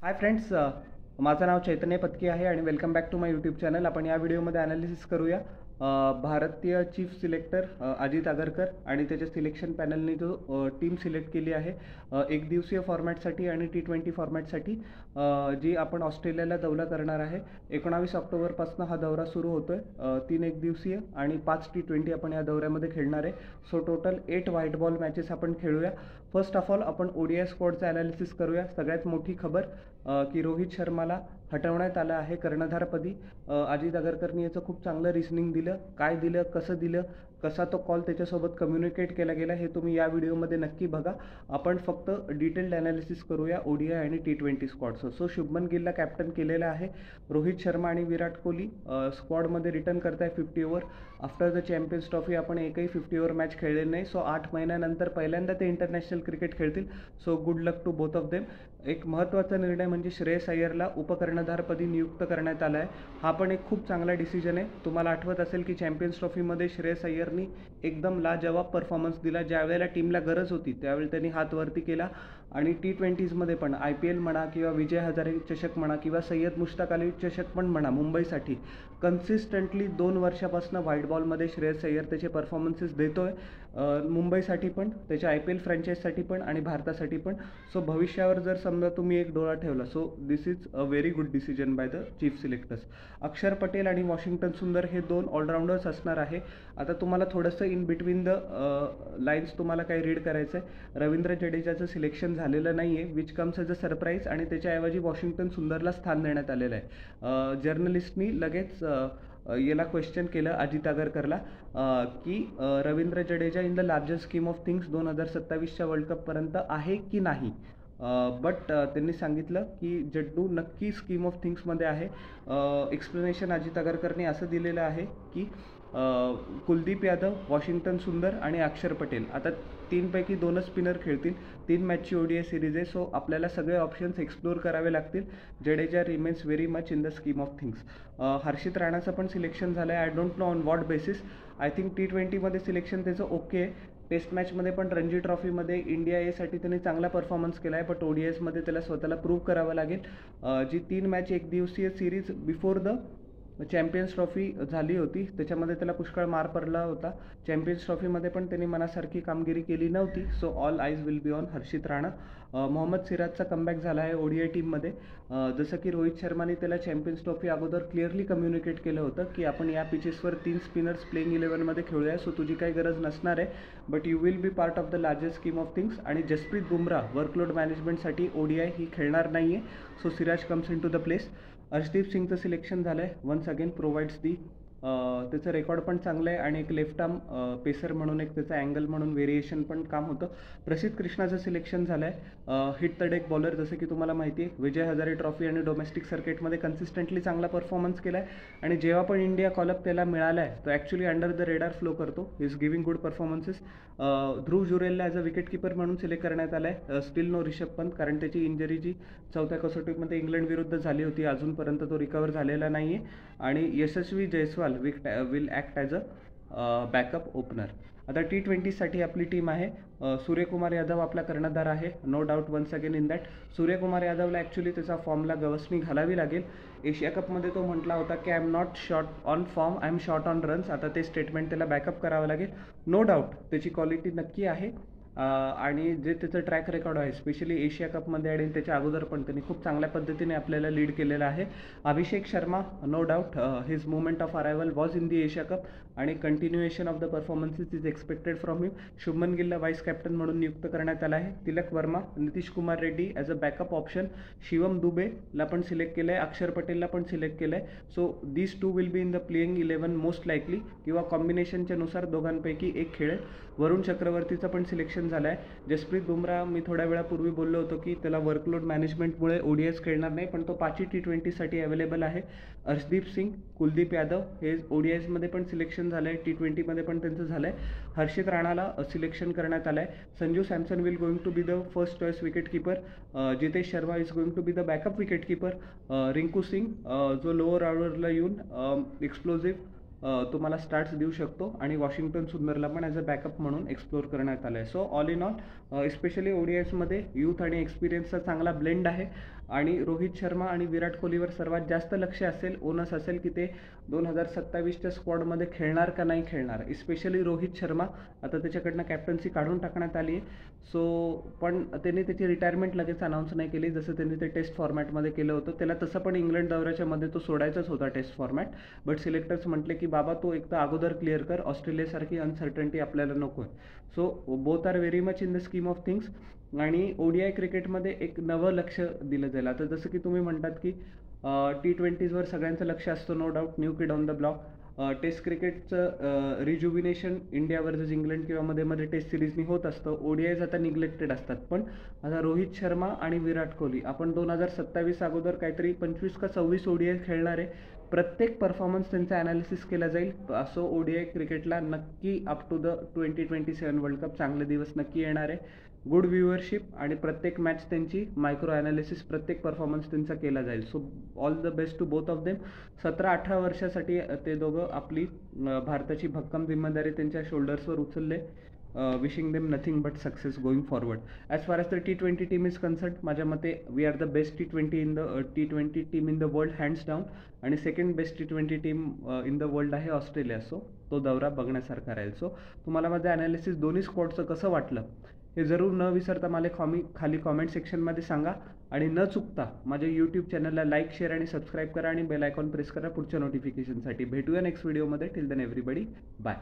Hi friends, माझं नाव चैतन्य पत्की आहे आणि welcome back to my YouTube channel. आपण या व्हिडिओमध्ये ॲनालिसिस करूया भारतीय चीफ सिलेक्टर अजित आगरकर आणि त्याच्या सिलेक्शन पॅनलने जो टीम सिलेक्ट केली आहे एक दिवसीय फॉर्मॅटसाठी आणि T20 फॉर्मॅटसाठी, जी आपण ऑस्ट्रेलियाला दौरा करणार आहे. 19 ऑक्टोबरपासून हा दौरा सुरू होतो आहे. 3 एक दिवसीय आणि 5 T20 आपण या दौऱ्यामध्ये खेळणार आहे. So total 8 white ball matches आपण खेळूया. फर्स्ट ऑफ ऑल आपण ODI स्क्वॉडचं ॲनालिसिस करूया. सगळ्यात मोठी खबर की रोहित शर्माला हटवण्यात आलं आहे कर्णधारपदी. अजित आगरकरनी याचं खूप चांगलं रिझनिंग दिलं, काय दिलं, कसं दिलं, कसा तो कॉल त्याच्यासोबत कम्युनिकेट केला गेला हे तुम्ही या व्हिडिओमध्ये नक्की बघा. आपण फक्त डिटेल्ड ॲनालिसिस करूया ODI आणि T20 स्क्वॉडचं. सो शुभमन गिलला कॅप्टन केलेलं आहे. रोहित शर्मा आणि विराट कोहली स्क्वॉडमध्ये रिटर्न करताय 50 over. After the champions trophy आपण एकही 50 ओव्हर मॅच खेळलेली नाही. सो 8 महिन्यानंतर पहिल्यांदा ते इंटरनॅशनल क्रिकेट खेळतील. So good luck to both of them. एक महत्त्वाचा निर्णय म्हणजे श्रेयस अय्यरला उपकर्णधारपदी नियुक्त करण्यात आलं आहे. हा पण एक खूप चांगला डिसिजन आहे. तुम्हाला आठवत असेल की चॅम्पियन्स ट्रॉफीमध्ये श्रेयस अय्यरनी एकदम लाजवाब परफॉर्मन्स दिला. ज्यावेळेला टीमला गरज होती त्यावेळी त्यांनी हात वरती केला. आणि T20मध्ये पण IPL म्हणा किंवा विजय हजारे चषक म्हणा किंवा सय्यद मुश्ताक अली चषक पण म्हणा, मुंबईसाठी कन्सिस्टंटली 2 वर्षापासून व्हाईट बॉलमध्ये श्रेयस अय्यर त्याचे परफॉर्मन्सेस देतोय. मुंबईसाठी पण, त्याच्या IPL फ्रँचाईजसाठी पण आणि भारतासाठी पण. सो भविष्यावर जर समजा तुम्ही एक डोळा ठेवला, so this is a very good decision by the chief selectors. अक्षर पटेल आणि वॉशिंग्टन सुंदर हे 2 ऑलराऊंडर्स असणार आहे. आता तुम्हाला थोडंसं इन बिटवीन द लाईन्स तुम्हाला काही रीड करायचं आहे. रवींद्र जडेजाचं सिलेक्शन झालेलं नाही आहे, which comes as a surprise, आणि त्याच्याऐवजी वॉशिंग्टन सुंदरला स्थान देण्यात आलेलं आहे. जर्नलिस्टनी लगेच याला क्वेश्चन केलं अजित आगरकरला की Ravindra Jadeja in the larger scheme of things 2027च्या वर्ल्ड कपपर्यंत आहे की नाही. बट त्यांनी सांगितलं की जड्डू नक्की स्कीम ऑफ थिंग्समध्ये आहे. एक्सप्लेनेशन अजित आगरकरने असं दिलेलं आहे की कुलदीप यादव, वॉशिंग्टन सुंदर आणि अक्षर पटेल आता 3पैकी 2च स्पिनर खेळतील. 3 मॅचची ODI सिरीज आहे. सो आपल्याला सगळे ऑप्शन्स एक्सप्लोर करावे लागतील. Jadeja remains very much in the scheme of things. Harshit राणाचं पण सिलेक्शन झालं आहे. I don't know on what basis. I think T20मध्ये सिलेक्शन त्याचं ओके आहे. टेस्ट मॅचमध्ये पण रणजी ट्रॉफीमध्ये इंडिया एसाठी त्याने चांगला परफॉर्मन्स केला आहे. बट ODIsमध्ये त्याला स्वतःला प्रूव्ह करावं लागेल. जी 3 मॅच एक दिवसीय series before the champions trophy झाली होती त्याच्यामध्ये त्याला पुष्कळ मार पडला होता. चॅम्पियन्स ट्रॉफीमध्ये पण त्यांनी मनासारखी कामगिरी केली नव्हती. So all eyes will be on Harshit Rana. Mohammed सिराजचा कमबॅक झाला आहे ODI टीममध्ये. जसं की रोहित शर्माने त्याला चॅम्पियन्स ट्रॉफी अगोदर क्लिअरली कम्युनिकेट केलं होतं की आपण या पिचेसवर 3 स्पिनर्स प्लेइंग 11मध्ये खेळूया. सो तुझी काही गरज नसणार आहे, but you will be part of the larger scheme of things. आणि जसप्रीत बुमराह वर्कलोड मॅनेजमेंटसाठी ODI ही खेळणार नाही आहे. So Siraj comes in to the place. Arshdeep सिंगचं सिलेक्शन झालं आहे. वन्स अगेन प्रोव्हाइड्स दी त्याचं रेकॉर्ड पण चांगलं आहे आणि एक लेफ्ट आर्म पेसर म्हणून एक त्याचं अँगल म्हणून व्हेरिएशन पण काम होतं. प्रसिद्ध कृष्णाचं सिलेक्शन झालं आहे. हिट द डेक बॉलर, जसं की तुम्हाला माहिती आहे विजय हजारे ट्रॉफी आणि डोमेस्टिक सर्किटमध्ये कन्सिस्टंटली चांगला परफॉर्मन्स केला आहे. आणि जेव्हा पण इंडिया कॉलअप त्याला मिळाला आहे तो actually under the radar flow करतो. Is giving good performances. Dhruv जुरेलला ॲज अ विकेट कीपर म्हणून सिलेक्ट करण्यात आलं आहे. स्टील नो रिषभ पंत, कारण त्याची इंजरी जी 4थ्या कसोटीमध्ये इंग्लंड विरुद्ध झाली होती अजूनपर्यंत तो रिकवर झालेला नाही आहे. आणि Yashasvi Jaiswal will act as a backup opener. आता T20साठी आपली टीम आहे. सूर्यकुमार यादव आपला कर्णधार आहे. No doubt once again in that. Suryakumar यादवला ॲक्च्युली त्याचा फॉर्मला गवसणी घालावी लागेल. एशिया कपमध्ये तो म्हटला होता की I am not short on form, I am short on runs. आता ते स्टेटमेंट त्याला बॅकअप करावं लागेल. नो डाऊट त्याची क्वालिटी नक्की आहे. आणि जे त्याचं ट्रॅक रेकॉर्ड आहे स्पेशली एशिया कपमध्ये आणि त्याच्या अगोदर पण त्यांनी खूप चांगल्या पद्धतीने आपल्याला लीड केलेलं आहे. Abhishek Sharma, no doubt his movement of arrival was in the Asia cup आणि continuation of the performances is expected from him. Shubman गिलला व्हाईस कॅप्टन म्हणून नियुक्त करण्यात आला आहे. Tilak Varma, Nitish Kumar Reddy as a backup option. Shivam दुबेला पण सिलेक्ट केलं आहे. अक्षर पटेलला पण सिलेक्ट केलं आहे. So these 2 will be in the playing 11 most likely, किंवा कॉम्बिनेशनच्या नुसार दोघांपैकी एक खेळेल. वरुण चक्रवर्तीचं पण सिलेक्शन झालं आहे. जसप्रीत बुमराह मी थोड्या वेळापूर्वी बोललो होतो की त्याला वर्कलोड मॅनेजमेंटमुळे ODIs खेळणार नाही, पण तो 5ही T20साठी अवेलेबल आहे. अर्शदीप सिंग, कुलदीप यादव हे ODIsमध्ये पण सिलेक्शन झालं आहे. T20मध्ये पण त्यांचं झालं आहे. हर्षित राणाला सिलेक्शन करण्यात आलं आहे. Sanju Samson will going to be the first choice wicket keeper. Jitesh Sharma is going to be the backup wicket keeper. Rinku Singh जो लोअर ऑर्डरला येऊन एक्सप्लोजिव्ह तुम्हाला स्टार्ट्स देऊ शकतो. आणि वॉशिंग्टन सुंदरला पण ॲज अ बॅकअप म्हणून एक्सप्लोर करण्यात आलं आहे. So all in all specially ODIsमध्ये यूथ आणि एक्सपिरियन्सचा चांगला ब्लेंड आहे. आणि रोहित शर्मा आणि विराट कोहलीवर सर्वात जास्त लक्ष असेल, ओनस असेल की ते 2027च्या स्क्वॉडमध्ये खेळणार का नाही खेळणार. स्पेशली रोहित शर्मा, आता त्याच्याकडनं कॅप्टन्सी काढून टाकण्यात आली आहे. पण त्यांनी त्याची रिटायरमेंट लगेच अनाऊन्स नाही केली, जसं त्यांनी ते टेस्ट फॉर्मॅटमध्ये केलं होतं. त्याला तसं पण इंग्लंड दौऱ्याच्या मध्ये तो सोडायचाच होता टेस्ट फॉर्मॅट, बट सिलेक्टर्स म्हटले की बाबा तो एक तर अगोदर क्लिअर कर, ऑस्ट्रेलियासारखी अनसर्टन्टी आपल्याला नको आहे. So both are very much in the scheme of things. आणि ODI क्रिकेटमध्ये एक नवं लक्ष दिलं जाईल. आता जसं की तुम्ही म्हणतात की T20वर सगळ्यांचं लक्ष असतं, no doubt, new kid on the block. Test क्रिकेटचं रिज्युविनेशन इंडिया वर्सेस इंग्लंड किंवा मध्ये टेस्ट सिरीजनी होत असतं. ODIज आता निग्लेक्टेड असतात. पण आता रोहित शर्मा आणि विराट कोहली, आपण 2027 अगोदर काहीतरी 25 का 26 ODI खेळणार आहे. प्रत्येक परफॉर्मन्स त्यांचा ॲनालिसिस केला जाईल. असो ODI क्रिकेटला नक्की up to the 2027 world cup चांगले दिवस नक्की येणार आहे. गुड व्ह्युअरशिप आणि प्रत्येक मॅच त्यांची मायक्रो ॲनालिसिस, प्रत्येक परफॉर्मन्स त्यांचा केला जाईल. So all the best to both of them. 17-18 वर्षासाठी ते दोघं आपली भारताची भक्कम जिम्मेदारी त्यांच्या शोल्डर्सवर उचलले. Wishing them nothing but success going forward. As far as the T20 team is concern, माझ्या मते we are the best T20 team in the world hands down. आणि second best T20 team in the world आहे Australia. So तो दौरा बघण्यासारखा राहील. So तुम्हाला माझं ॲनालिसिस दोन्ही स्क्वॉडचं कसं वाटलं हे जरूर न विसरता मला खाली कॉमेंट सेक्शनमध्ये सांगा. आणि न चुकता माझ्या यूट्यूब चॅनलला लाईक, शेअर आणि सबस्क्राईब करा आणि बेल आयकॉन प्रेस करा पुढच्या नोटिफिकेशनसाठी. भेटूया नेक्स्ट व्हिडिओमध्ये. Till then everybody, bye.